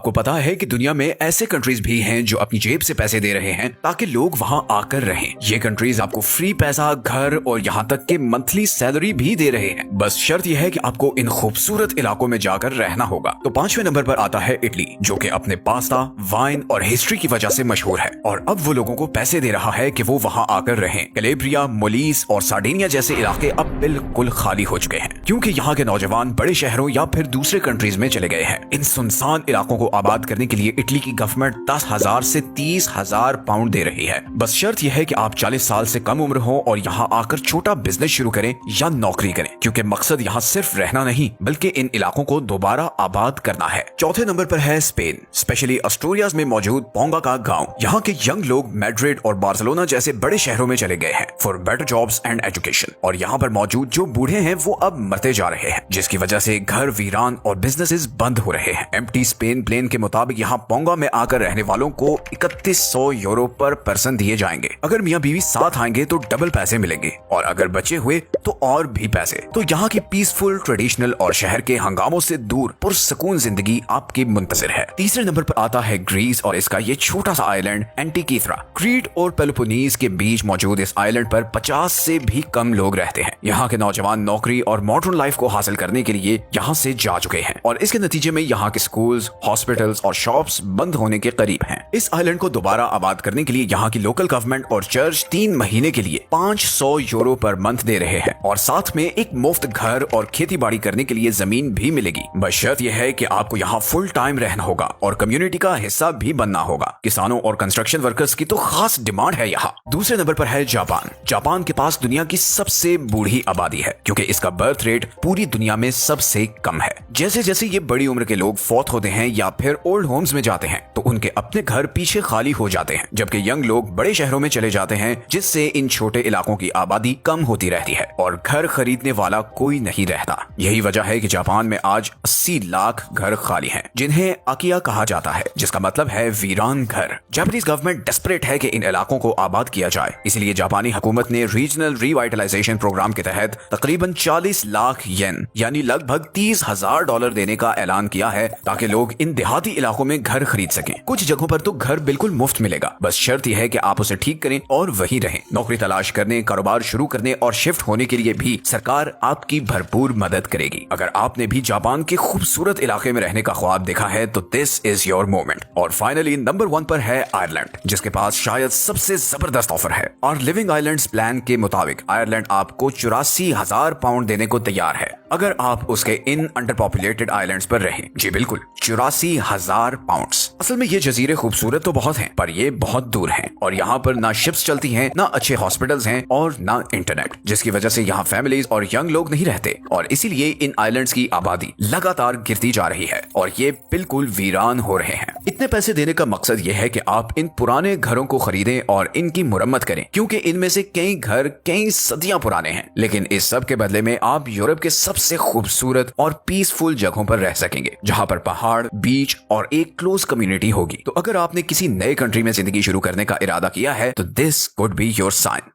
आपको पता है कि दुनिया में ऐसे कंट्रीज भी हैं जो अपनी जेब से पैसे दे रहे हैं ताकि लोग वहां आकर रहें। ये कंट्रीज आपको फ्री पैसा, घर और यहाँ तक कि मंथली सैलरी भी दे रहे हैं। बस शर्त यह है कि आपको इन खूबसूरत इलाकों में जाकर रहना होगा। तो 5वें नंबर पर आता है इटली, जो कि अपने पास्ता, वाइन और हिस्ट्री की वजह से मशहूर है और अब वो लोगों को पैसे दे रहा है कि वो वहां आकर रहें। कैलेब्रिया, मोलिस और सार्डिनिया जैसे इलाके अब बिल्कुल खाली हो चुके हैं क्योंकि यहाँ के नौजवान बड़े शहरों या फिर दूसरे कंट्रीज में चले गए हैं। इन सुनसान इलाकों को आबाद करने के लिए इटली की गवर्नमेंट 10,000 से 30,000 पाउंड दे रही है। बस शर्त यह है कि आप 40 साल से कम उम्र हो और यहाँ आकर छोटा बिजनेस शुरू करें या नौकरी करें, क्योंकि मकसद यहाँ सिर्फ रहना नहीं बल्कि इन इलाकों को दोबारा आबाद करना है। चौथे नंबर पर है स्पेन, स्पेशली अस्टूरियास में मौजूद पोंगा का गांव। यहाँ के यंग लोग मैड्रिड और बार्सिलोना जैसे बड़े शहरों में चले गए हैं for better jobs and education, और यहाँ पर मौजूद जो बूढ़े हैं वो अब मरते जा रहे हैं, जिसकी वजह से घर वीरान और बिजनेसेस बंद हो रहे हैं। एम्प्टी स्पेन प्लेन के मुताबिक यहाँ पोंगा में आकर रहने वालों को 3100 यूरो पर पर्सन दिए जाएंगे। अगर मियाँ बीवी साथ आएंगे तो डबल पैसे मिलेंगे और अगर बचे हुए तो और भी पैसे। तो यहाँ की पीसफुल, ट्रेडिशनल और शहर के हंगामों से दूर पुरसकून जिंदगी आपकी मुंतजिर है। तीसरे नंबर पर आता है ग्रीस और इसका ये छोटा सा आइलैंड एंटीकीथ्रा। क्रीट और पेलोपोनीज के बीच मौजूद इस आइलैंड पर 50 से भी कम लोग रहते हैं। यहाँ के नौजवान नौकरी और मॉडर्न लाइफ को हासिल करने के लिए यहाँ से जा चुके हैं और इसके नतीजे में यहाँ के स्कूल्स, हॉस्पिटल्स और शॉप्स बंद होने के करीब हैं। इस आइलैंड को दोबारा आबाद करने के लिए यहाँ की लोकल गवर्नमेंट और चर्च 3 महीने के लिए 500 यूरो पर मंथ दे रहे हैं और साथ में एक मुफ्त घर और खेती बाड़ी करने के लिए जमीन भी मिलेगी। बस शर्त यह है कि आपको यहाँ फुल टाइम रहना होगा और कम्युनिटी का हिस्सा भी बनना होगा। किसानों और कंस्ट्रक्शन वर्कर्स की तो खास डिमांड है यहाँ। दूसरे नंबर पर है जापान। जापान के पास दुनिया की सबसे बूढ़ी आबादी है क्योंकि इसका बर्थ रेट पूरी दुनिया में सबसे कम है। जैसे जैसे ये बड़ी उम्र के लोग फौत होते हैं या फिर ओल्ड होम्स में जाते हैं तो उनके अपने घर पीछे खाली हो जाते हैं, जबकि यंग लोग बड़े शहरों में चले जाते हैं, जिससे इन छोटे इलाकों की आबादी कम होती रहती है और घर खरीदने वाला कोई नहीं रहता। यही वजह है कि जापान में आज 80 लाख घर खाली हैं, जिन्हें अकिया कहा जाता है, जिसका मतलब है वीरान घर। जापानीज गवर्नमेंट डेस्परेट है कि इन इलाकों को आबाद किया जाए, इसलिए जापानी हुकूमत ने रीजनल रिवाइटलाइजेशन प्रोग्राम के तहत तकरीबन 40 लाख येन यानी लगभग $30,000 देने का ऐलान किया है ताकि लोग इन देहाती इलाकों में घर खरीद सकें। कुछ जगहों पर तो घर बिल्कुल मुफ्त मिलेगा, बस शर्त यह है कि आप उसे ठीक करें और वहीं रहें। नौकरी तलाश करने, कारोबार शुरू करने और शिफ्ट होने के लिए भी सरकार आपकी भरपूर मदद करेगी। अगर आपने भी जापान के खूबसूरत इलाके में रहने का ख्वाब देखा है तो दिस इज योर मोमेंट। और फाइनली नंबर 1 पर है आयरलैंड, जिसके पास शायद सबसे जबरदस्त ऑफर है। और लिविंग आइलैंड्स प्लान के मुताबिक आयरलैंड आपको 84,000 पाउंड देने को तैयार है अगर आप उसके इन अंडर पॉपुलेटेड आइलैंड्स पर रहें। जी बिल्कुल, 84,000 पाउंड्स। असल में ये जजीरे खूबसूरत तो बहुत हैं, पर ये बहुत दूर हैं और यहाँ पर ना शिप्स चलती हैं, ना अच्छे हॉस्पिटल्स हैं और ना इंटरनेट, जिसकी वजह से यहाँ फैमिलीज और यंग लोग नहीं रहते और इसीलिए इन आइलैंड्स की आबादी लगातार गिरती जा रही है और ये बिल्कुल वीरान हो रहे हैं। इतने पैसे देने का मकसद ये है कि आप इन पुराने घरों को खरीदें और इनकी मुरम्मत करें, क्योंकि इनमें से कई घर कई सदियां पुराने हैं, लेकिन इस सब के बदले में आप यूरोप के सबसे खूबसूरत और पीसफुल जगहों पर रह सकेंगे, जहां पर पहाड़, बीच और एक क्लोज कम्युनिटी होगी। तो अगर आपने किसी नए कंट्री में जिंदगी शुरू करने का इरादा किया है तो this could be your sign.